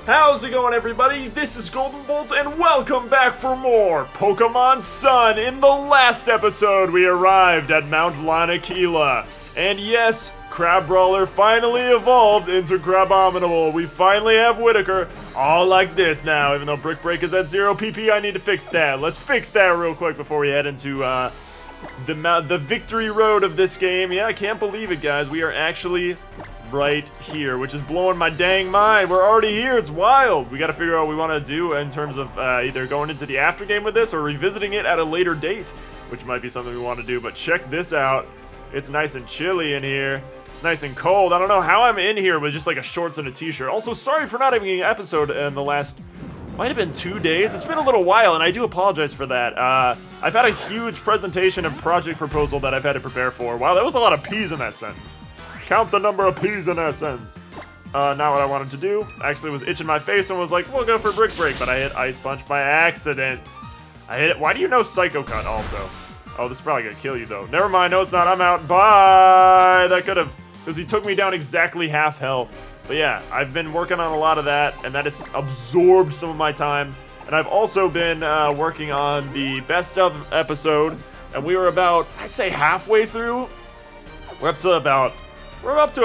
How's it going, everybody? This is Golden Bolt, and welcome back for more Pokémon Sun. In the last episode, we arrived at Mount Lanakila. And yes, Crabrawler finally evolved into Crabominable. We finally have Whitaker, all like this now. Even though Brick Break is at 0 PP, I need to fix that. Let's fix that real quick before we head into the victory road of this game. Yeah, I can't believe it, guys. We are actually right here, which is blowing my dang mind. We're already here. It's wild. We got to figure out what we want to do in terms of either going into the after game with this or revisiting it at a later date, which might be something we want to do. But check this out. It's nice and chilly in here. It's nice and cold. I don't know how I'm in here with just like a shorts and a t-shirt. Also, sorry for not having an episode in the last, might have been 2 days. It's been a little while, and I do apologize for that. I've had a huge presentation and project proposal that I've had to prepare for. Wow, that was a lot of P's in that sentence. Count the number of P's in that sentence. Not what I wanted to do. Actually was itching my face and was like, we'll go for Brick Break, but I hit Ice Punch by accident. I hit it. Why do you know Psycho Cut also? Oh, this is probably gonna kill you though. Never mind, no it's not, I'm out. Bye! That could have, because he took me down exactly half health. But yeah, I've been working on a lot of that, and that has absorbed some of my time. And I've also been working on the best of episode, and we were about, I'd say halfway through. We're up to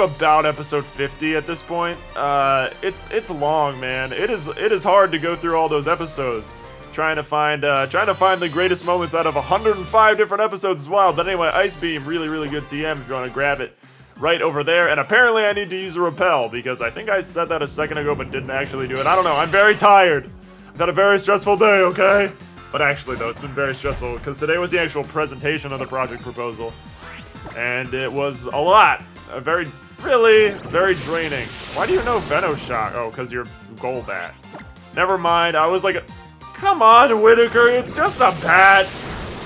about episode 50 at this point. It's long, man. It is hard to go through all those episodes, trying to find the greatest moments out of 105 different episodes as well. But anyway, Ice Beam, really good TM if you want to grab it right over there. And apparently I need to use a repel because I think I said that a second ago but didn't actually do it. I don't know. I'm very tired. I've had a very stressful day. Okay. But actually though, it's been very stressful because today was the actual presentation of the project proposal, and it was a lot. Very draining. Why do you know Venoshock? Oh, because you're Golbat. Never mind, I was like, come on, Whitaker, it's just a bat.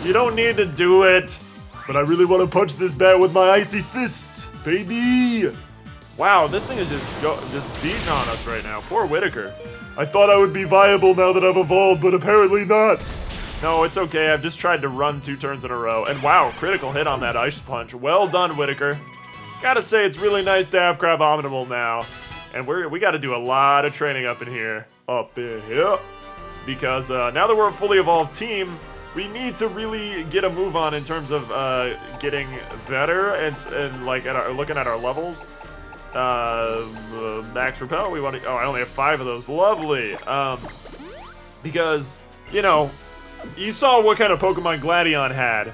You don't need to do it. But I really want to punch this bat with my icy fist, baby. Wow, this thing is just beating on us right now. Poor Whitaker. I thought I would be viable now that I've evolved, but apparently not. No, it's okay, I've just tried to run 2 turns in a row. And wow, critical hit on that Ice Punch. Well done, Whitaker. Gotta say, it's really nice to have Crabominable now. And we gotta do a lot of training up in here. Because now that we're a fully evolved team, we need to really get a move on in terms of getting better and like looking at our levels. Max Repel, we want to, oh, I only have 5 of those, lovely. Because, you know, you saw what kind of Pokemon Gladion had.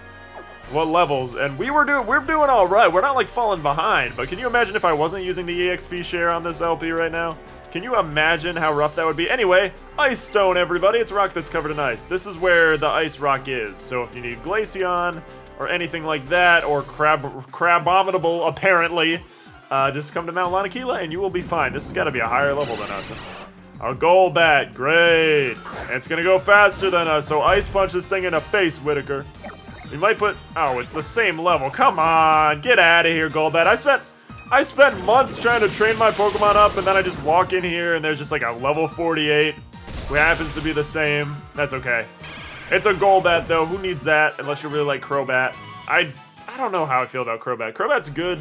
What levels, and we're doing all right. We're not like falling behind, but can you imagine if I wasn't using the EXP share on this LP right now? Can you imagine how rough that would be? Anyway, Ice Stone, everybody. It's a rock that's covered in ice. This is where the ice rock is. So if you need Glaceon or anything like that, or Crabominable, apparently, just come to Mount Lanakila and you will be fine. This has got to be a higher level than us. A Golbat, great. And it's gonna go faster than us, so Ice Punch this thing in the face, Whitaker. We might put, oh, it's the same level. Come on, get out of here, Golbat. I spent months trying to train my Pokemon up, and then I just walk in here and there's just like a level 48 who happens to be the same. That's okay. It's a Golbat though. Who needs that unless you really like Crobat? I don't know how I feel about Crobat. Crobat's good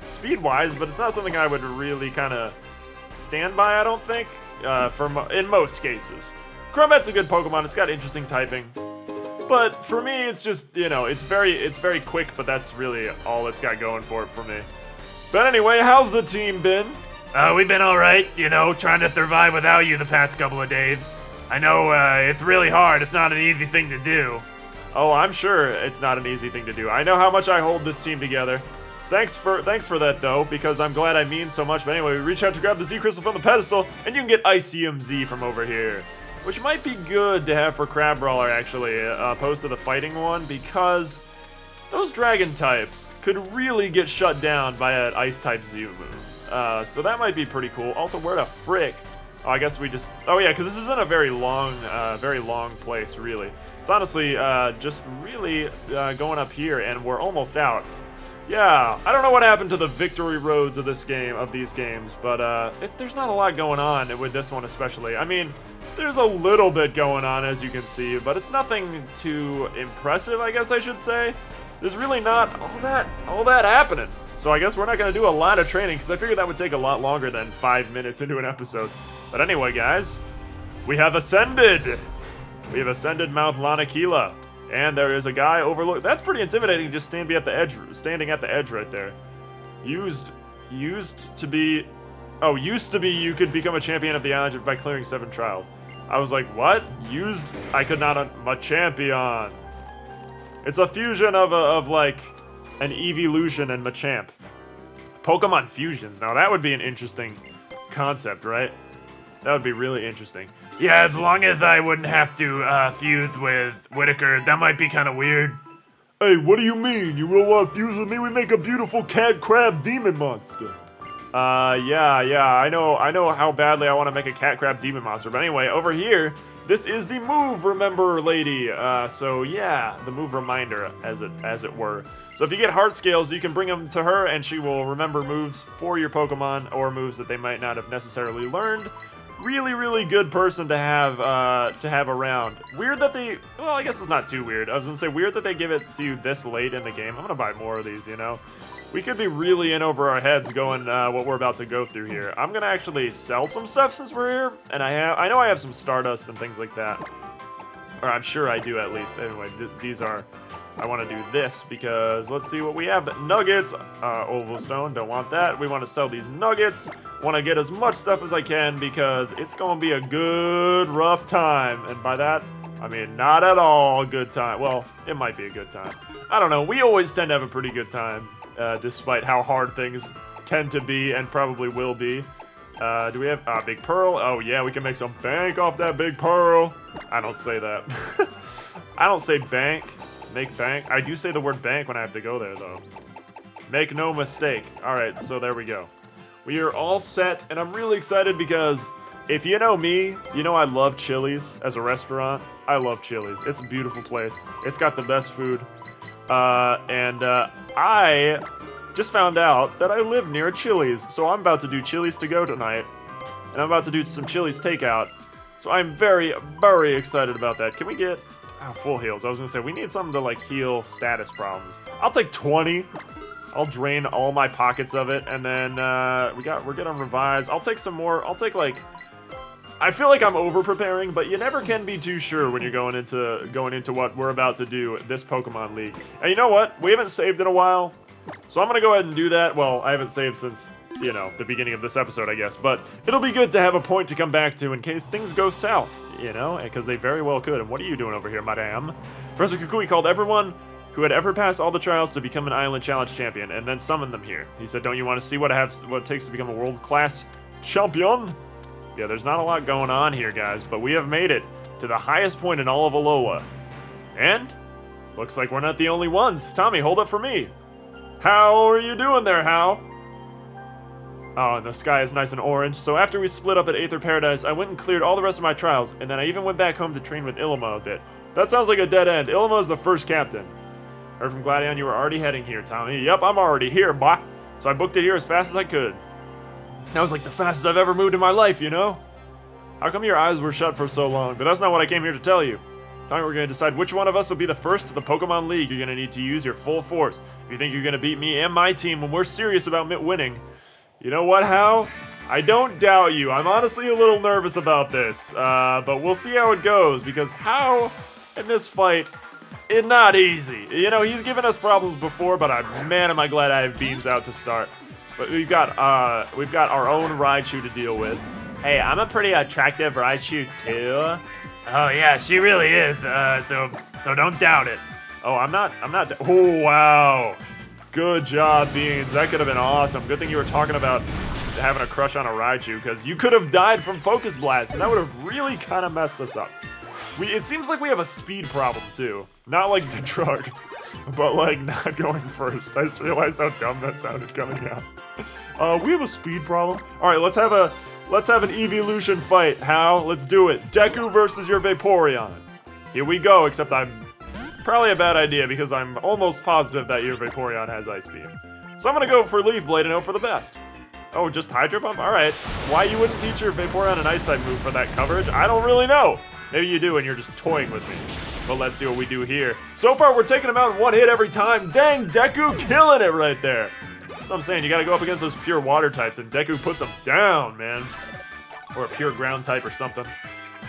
speed-wise, but it's not something I would really kind of stand by, I don't think, in most cases. Crobat's a good Pokemon. It's got interesting typing. But for me, it's just, you know, it's very quick, but that's really all it's got going for it for me. But anyway, how's the team been? We've been alright, you know, trying to survive without you the past couple of days. I know, it's really hard. It's not an easy thing to do. Oh, I'm sure it's not an easy thing to do. I know how much I hold this team together. Thanks for that, though, because I'm glad I mean so much. But anyway, we reach out to grab the Z Crystal from the pedestal, and you can get ICMZ from over here. Which might be good to have for Crabrawler, actually, opposed to the fighting one, because those dragon types could really get shut down by an ice-type Z move. So that might be pretty cool. Also, where the frick? Oh, I guess we just, oh yeah, because this isn't a very long place, really. It's honestly just really going up here, and we're almost out. Yeah, I don't know what happened to the victory roads of this game, of these games, but there's not a lot going on with this one especially. I mean, there's a little bit going on, as you can see, but it's nothing too impressive, I guess I should say. there's really not all that happening. So I guess we're not going to do a lot of training, because I figured that would take a lot longer than 5 minutes into an episode. But anyway, guys, we have ascended. We have ascended Mount Lanakila. And there is a guy overlook. That's pretty intimidating, just standing at the edge right there. Used to be you could become a champion of the island by clearing 7 trials. I was like, what? I could not, a champion. It's a fusion of like, an evolution and Machamp. Pokemon fusions. Now that would be an interesting concept, right? That would be really interesting. Yeah, as long as I wouldn't have to fuse with Whitaker, that might be kind of weird. Hey, what do you mean? You will want to fuse with me? We make a beautiful cat crab demon monster. Yeah, I know how badly I want to make a cat crab demon monster. But anyway, over here, this is the move remember lady. So yeah, the move reminder, as it were. So if you get heart scales, you can bring them to her, and she will remember moves for your Pokemon, or moves that they might not have necessarily learned. Really good person to have around. Weird that they, well, I guess it's not too weird. I was gonna say weird that they give it to you this late in the game. I'm gonna buy more of these, you know. We could be really in over our heads going what we're about to go through here. I'm gonna actually sell some stuff since we're here, and I know I have some Stardust and things like that. Or I'm sure I do at least. Anyway, these are, I want to do this because let's see what we have. Nuggets, Oval Stone, don't want that. We want to sell these nuggets. Want to get as much stuff as I can because it's going to be a good rough time. And by that, I mean not at all a good time. Well, it might be a good time. I don't know. We always tend to have a pretty good time, despite how hard things tend to be and probably will be. Do we have Big Pearl? Oh yeah, we can make some bank off that Big Pearl. I don't say that. I don't say bank. Make bank. I do say the word bank when I have to go there, though. Make no mistake. Alright, so there we go. We are all set, and I'm really excited because if you know me, you know I love Chili's as a restaurant. I love Chili's. It's a beautiful place. It's got the best food. I just found out that I live near a Chili's, so I'm about to do Chili's to go tonight, and I'm about to do some Chili's takeout. So I'm very excited about that. Can we get full heals? I was gonna say we need something to like heal status problems. I'll take 20. I'll drain all my pockets of it, and then we're gonna revise. I'll take some more. I'll take like. I feel like I'm over preparing, but you never can be too sure when you're going into what we're about to do this Pokemon League. And you know what? We haven't saved in a while. So I'm going to go ahead and do that. Well, I haven't saved since, you know, the beginning of this episode, I guess. But it'll be good to have a point to come back to in case things go south, you know? Because they very well could. And what are you doing over here, madame? Professor Kukui called everyone who had ever passed all the trials to become an Island Challenge champion and then summoned them here. He said, don't you want to see what it takes to become a world-class champion? Yeah, there's not a lot going on here, guys. But we have made it to the highest point in all of Alola. And looks like we're not the only ones. Tommy, hold up for me. How are you doing there, Hal? Oh, and the sky is nice and orange. So after we split up at Aether Paradise, I went and cleared all the rest of my trials, and then I even went back home to train with Ilima a bit. That sounds like a dead end. Ilima is the first captain. Heard from Gladion you were already heading here, Tommy. Yep, I'm already here, boy. So I booked it here as fast as I could. That was like the fastest I've ever moved in my life, you know? How come your eyes were shut for so long? But that's not what I came here to tell you. Tommy, we're going to decide which one of us will be the first to the Pokemon League. You're going to need to use your full force. If you think you're going to beat me and my team when we're serious about winning, you know what, Hal? I don't doubt you. I'm honestly a little nervous about this, but we'll see how it goes, because Hal in this fight is not easy. You know, he's given us problems before, but man, am I glad I have beams out to start. But we've got our own Raichu to deal with. Hey, I'm a pretty attractive Raichu too. Oh yeah, she really is. So don't doubt it. Oh, I'm not. Oh wow, good job, Beans. That could have been awesome. Good thing you were talking about having a crush on a Raichu, because you could have died from Focus Blast, and that would have really kind of messed us up. It seems like we have a speed problem too. Not like the drug, but like not going first. I just realized how dumb that sounded coming out. We have a speed problem. All right, let's have an evolution fight, Hal. Let's do it. Deku versus your Vaporeon. Here we go, except I'm probably a bad idea because I'm almost positive that your Vaporeon has Ice Beam. So I'm gonna go for Leaf Blade and hope for the best. Oh, just Hydro Pump? Alright. Why you wouldn't teach your Vaporeon an Ice-type move for that coverage? I don't really know. Maybe you do and you're just toying with me. But let's see what we do here. So far, we're taking him out in one hit every time. Dang, Deku killing it right there. That's what I'm saying. You got to go up against those pure water types, and Deku puts them down, man. Or a pure ground type or something.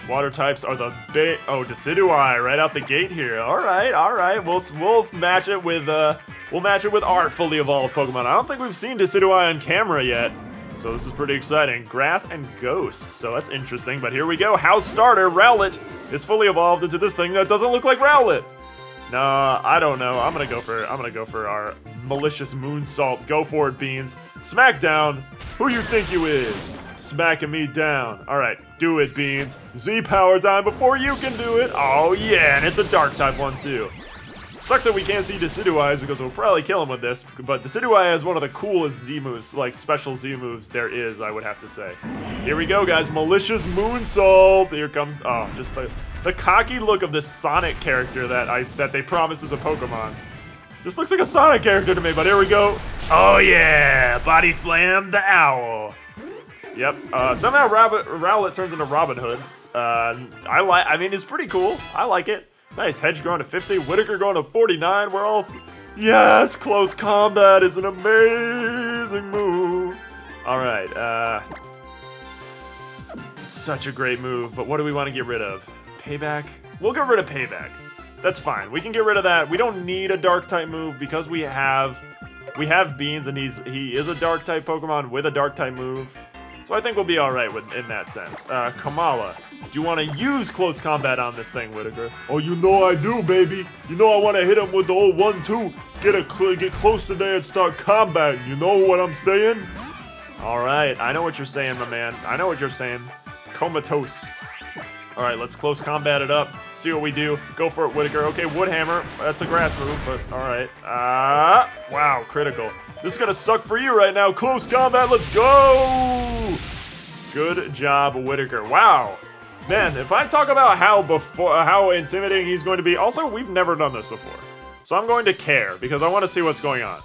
Water types are the big... Oh, Decidueye right out the gate here. All right. We'll match it with our fully evolved Pokemon. I don't think we've seen Decidueye on camera yet, so this is pretty exciting. Grass and Ghost, so that's interesting. But here we go. House starter Rowlet is fully evolved into this thing that doesn't look like Rowlet. Nah, I don't know. I'm gonna go for our malicious Moonsault. Go for it, Beans. Smackdown. Who you think you is? Smacking me down. All right, do it, Beans. Z power time before you can do it. Oh yeah, and it's a dark type one too. Sucks that we can't see Decidueyes because we'll probably kill him with this, but Decidueye has one of the coolest Z moves, like special Z moves there is, I would have to say. Here we go, guys. Malicious Moonsault. Here comes, oh, just the cocky look of this Sonic character that they promise is a Pokemon. Just looks like a Sonic character to me, but here we go. Oh yeah, Body Slam the Owl. Yep, somehow Rowlet turns into Robin Hood. I mean, it's pretty cool. I like it. Nice, Hedge going to 50, Whitaker going to 49. We're all... Yes, Close Combat is an amazing move. All right, it's such a great move, but what do we want to get rid of? Payback? We'll get rid of Payback. That's fine. We can get rid of that. We don't need a Dark-type move because we have Beans, and he is a Dark-type Pokemon with a Dark-type move. So I think we'll be alright in that sense. Kamala, do you want to use Close Combat on this thing, Whitaker? Oh, you know I do, baby. You know I want to hit him with the old 1-2. Get close to there and start combating. You know what I'm saying? Alright, I know what you're saying, my man. I know what you're saying. Comatose. Alright, let's Close Combat it up. See what we do. Go for it, Whitaker. Okay, Wood Hammer. That's a grass move, but alright. Wow, critical. This is gonna suck for you right now. Close Combat, let's go! Good job, Whitaker. Wow. Man, if I talk about how intimidating he's going to be, also, we've never done this before. So I'm going to care, because I want to see what's going on.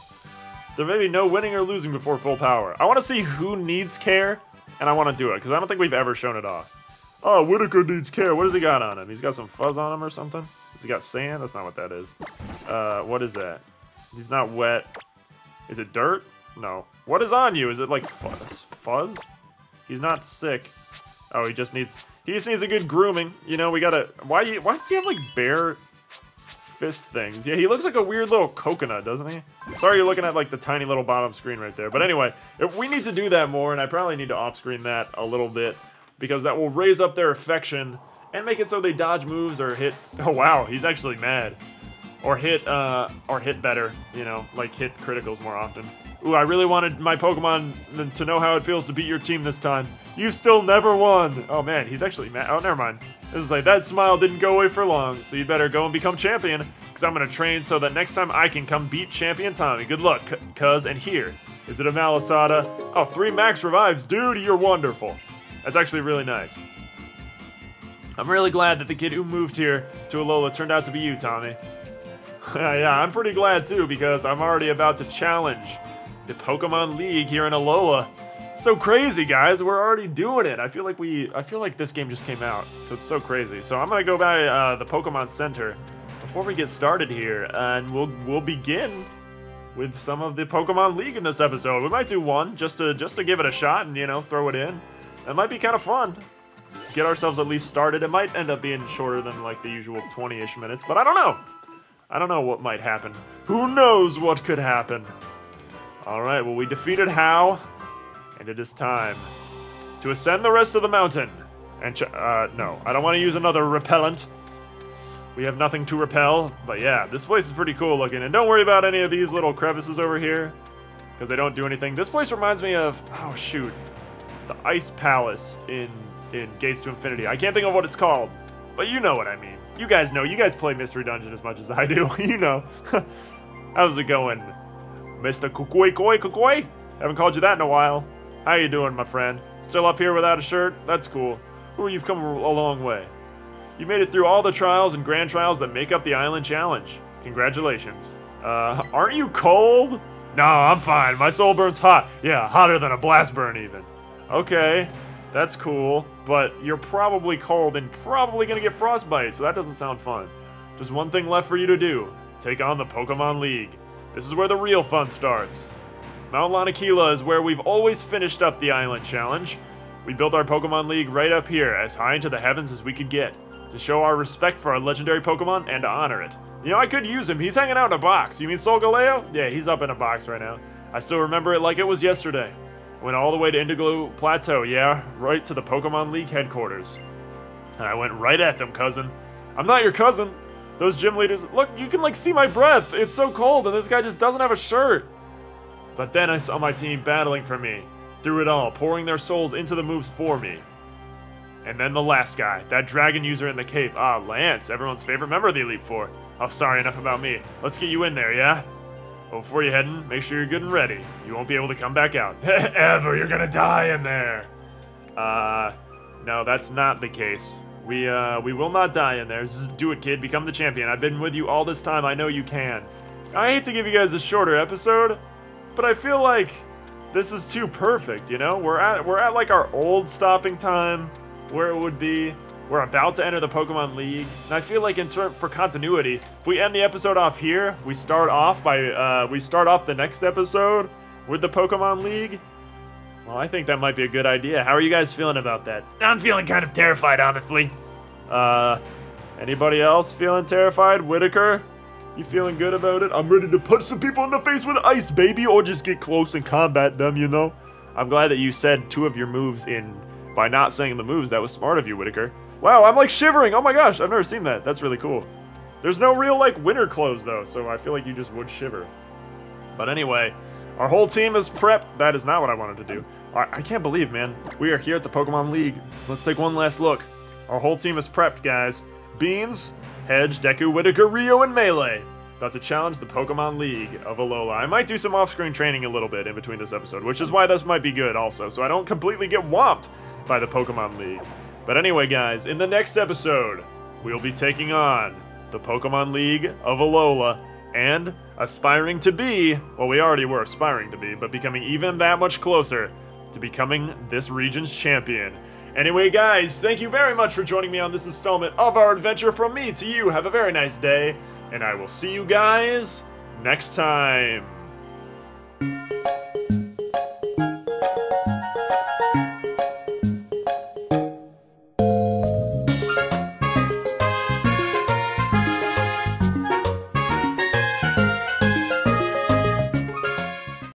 There may be no winning or losing before full power. I want to see who needs care, and I want to do it, because I don't think we've ever shown it off. Oh, Whitaker needs care. What has he got on him? He's got some fuzz on him or something? Has he got sand? That's not what that is. What is that? He's not wet. Is it dirt? No. What is on you? Is it like fuzz? He's not sick. Oh, he just needs a good grooming. You know, we gotta... Why does he have like bare fist things? Yeah, he looks like a weird little coconut, doesn't he? Sorry you're looking at like the tiny little bottom screen right there. But anyway, if we need to do that more, and I probably need to off-screen that a little bit, because that will raise up their affection and make it so they dodge moves or hit... Oh wow, he's actually mad. Or hit better, you know, like hit criticals more often. Ooh, I really wanted my Pokemon to know how it feels to beat your team this time. You still never won. Oh man, he's actually mad. Oh, never mind. This is like, that smile didn't go away for long, so you better go and become champion, because I'm gonna train so that next time I can come beat Champion Tommy. Good luck, cuz, and here, is it a Malasada? Oh, 3 max revives. Dude, you're wonderful. That's actually really nice. I'm really glad that the kid who moved here to Alola turned out to be you, Tommy. Yeah, I'm pretty glad too, because I'm already about to challenge the Pokémon League here in Alola. It's so crazy, guys. We're already doing it. I feel like this game just came out, so it's so crazy. So I'm gonna go by the Pokémon Center before we get started here, and we'll begin with some of the Pokémon League in this episode. We might do one just to give it a shot and, you know, throw it in. That might be kind of fun. Get ourselves at least started. It might end up being shorter than like the usual 20-ish minutes, but I don't know. I don't know what might happen. Who knows what could happen? Alright, well, we defeated How, and it is time to ascend the rest of the mountain. And, no, I don't want to use another repellent. We have nothing to repel, but yeah, this place is pretty cool looking. And don't worry about any of these little crevices over here, because they don't do anything. This place reminds me of, oh shoot, the Ice Palace in Gates to Infinity. I can't think of what it's called, but you know what I mean. You guys know. You guys play Mystery Dungeon as much as I do. You know. How's it going, Mr. Kukui? Haven't called you that in a while. How you doing, my friend? Still up here without a shirt? That's cool. Ooh, you've come a long way. You made it through all the trials and grand trials that make up the Island Challenge. Congratulations. Aren't you cold? No, I'm fine. My soul burns hot. Yeah, hotter than a blast burn even. Okay. That's cool, but you're probably cold and probably gonna get frostbite, so that doesn't sound fun. Just one thing left for you to do. Take on the Pokémon League. This is where the real fun starts. Mount Lanakila is where we've always finished up the Island Challenge. We built our Pokémon League right up here, as high into the heavens as we could get, to show our respect for our legendary Pokémon and to honor it. You know, I could use him. He's hanging out in a box. You mean Solgaleo? Yeah, he's up in a box right now. I still remember it like it was yesterday. Went all the way to Indigo Plateau, yeah, right to the Pokémon League headquarters. And I went right at them, cousin. I'm not your cousin. Those gym leaders, look, you can like see my breath. It's so cold and this guy just doesn't have a shirt. But then I saw my team battling for me, through it all, pouring their souls into the moves for me. And then the last guy, that dragon user in the cape. Ah, Lance, everyone's favorite member of the Elite Four. Oh, sorry, enough about me. Let's get you in there, yeah? Well, before you head in, make sure you're good and ready. You won't be able to come back out. Ever, you're gonna die in there. No, that's not the case. We will not die in there. Just do it, kid. Become the champion. I've been with you all this time. I know you can. I hate to give you guys a shorter episode, but I feel like this is too perfect, you know? We're at like our old stopping time, where it would be. We're about to enter the Pokemon League, and I feel like for continuity, if we end the episode off here, we start off the next episode with the Pokemon League. Well, I think that might be a good idea. How are you guys feeling about that? I'm feeling kind of terrified, honestly. Anybody else feeling terrified? Whitaker? You feeling good about it? I'm ready to punch some people in the face with ice, baby, or just get close and combat them, you know? I'm glad that you said 2 of your moves by not saying the moves. That was smart of you, Whitaker. Wow, I'm like shivering. Oh my gosh, I've never seen that. That's really cool. There's no real like winter clothes though, so I feel like you just would shiver. But anyway, our whole team is prepped. That is not what I wanted to do. I can't believe, man. We are here at the Pokemon League. Let's take one last look. Our whole team is prepped, guys. Beans, Hedge, Deku, Whitaker, Rio, and Melee. About to challenge the Pokemon League of Alola. I might do some off-screen training a little bit in between this episode, which is why this might be good also, so I don't completely get whomped by the Pokemon League. But anyway, guys, in the next episode, we'll be taking on the Pokemon League of Alola and aspiring to be, well, we already were aspiring to be, but becoming even that much closer to becoming this region's champion. Anyway, guys, thank you very much for joining me on this installment of our adventure. From me to you, have a very nice day, and I will see you guys next time.